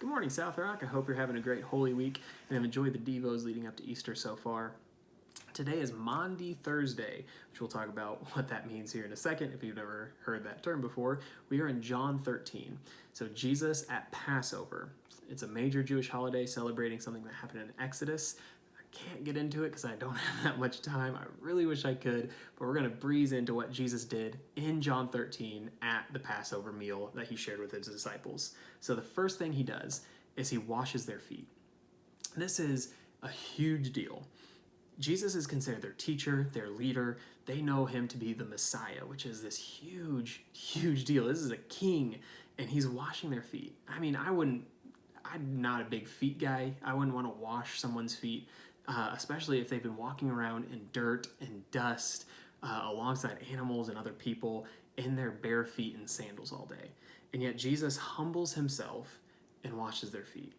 Good morning, South Rock. I hope you're having a great Holy Week and have enjoyed the Devos leading up to Easter so far. Today is Maundy Thursday, which we'll talk about what that means here in a second if you've never heard that term before. We are in John 13. So Jesus at Passover. It's a major Jewish holiday celebrating something that happened in Exodus. I can't get into it because I don't have that much time. I really wish I could, but we're going to breeze into what Jesus did in John 13 at the Passover meal that he shared with his disciples. So the first thing he does is he washes their feet. This is a huge deal. Jesus is considered their teacher, their leader. They know him to be the Messiah, which is this huge, huge deal. This is a king, and he's washing their feet. I mean, I'm not a big feet guy. I wouldn't want to wash someone's feet, especially if they've been walking around in dirt and dust alongside animals and other people in their bare feet and sandals all day. And yet Jesus humbles himself and washes their feet.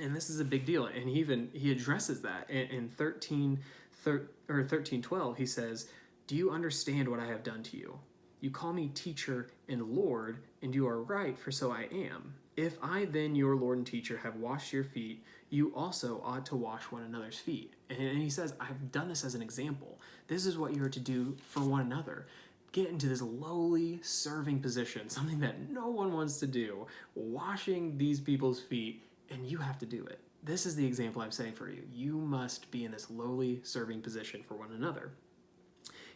And this is a big deal. And he addresses that in 13:12. He says, "Do you understand what I have done to you? You call me teacher and Lord, and you are right, for so I am. If I then, your Lord and teacher, have washed your feet, you also ought to wash one another's feet." And he says, I've done this as an example. This is what you are to do for one another. Get into this lowly serving position, something that no one wants to do, washing these people's feet, and you have to do it. This is the example I'm saying for you. You must be in this lowly serving position for one another.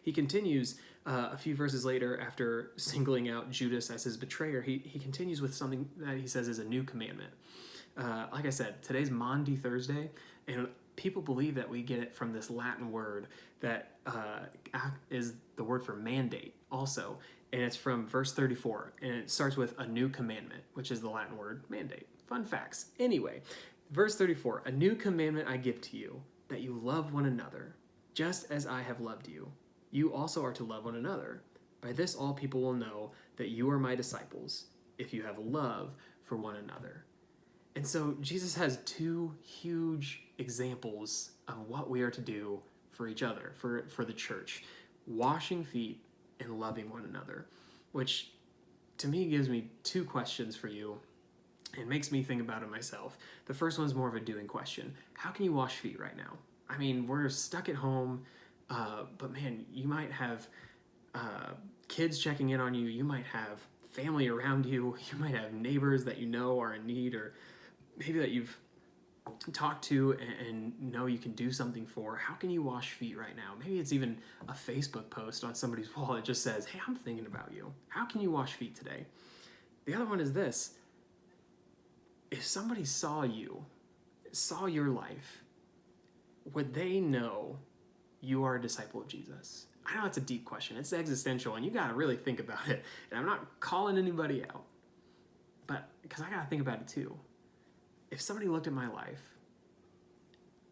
He continues a few verses later, after singling out Judas as his betrayer, he continues with something that he says is a new commandment. Like I said, today's Maundy Thursday, and people believe that we get it from this Latin word that is the word for mandate also. And it's from verse 34, and it starts with a new commandment, which is the Latin word mandate. Fun facts. Anyway, verse 34, "A new commandment I give to you, that you love one another, just as I have loved you. You also are to love one another. By this all people will know that you are my disciples, if you have love for one another." And so Jesus has two huge examples of what we are to do for each other, for the church. Washing feet and loving one another, which to me gives me two questions for you. It makes me think about it myself. The first one's more of a doing question. How can you wash feet right now? I mean, we're stuck at home, but man, you might have kids checking in on you. You might have family around you. You might have neighbors that you know are in need, or maybe that you've talked to and know you can do something for. How can you wash feet right now? Maybe it's even a Facebook post on somebody's wall that just says, "Hey, I'm thinking about you." How can you wash feet today? The other one is this. If somebody saw your life, would they know you are a disciple of Jesus? I know it's a deep question. It's existential, and you got to really think about it. And I'm not calling anybody out, but because I got to think about it too. If somebody looked at my life,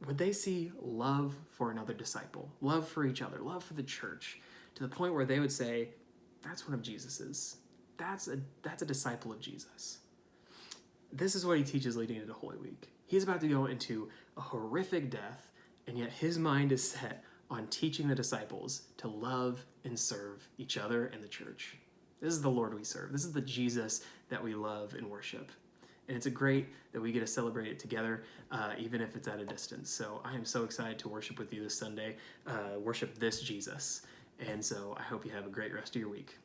would they see love for another disciple, love for each other, love for the church, to the point where they would say, "That's one of Jesus's. That's a disciple of Jesus." This is what he teaches leading into Holy Week. He's about to go into a horrific death, and yet his mind is set on teaching the disciples to love and serve each other and the church. This is the Lord we serve. This is the Jesus that we love and worship. And it's great that we get to celebrate it together, even if it's at a distance. So I am so excited to worship with you this Sunday, worship this Jesus. And so I hope you have a great rest of your week.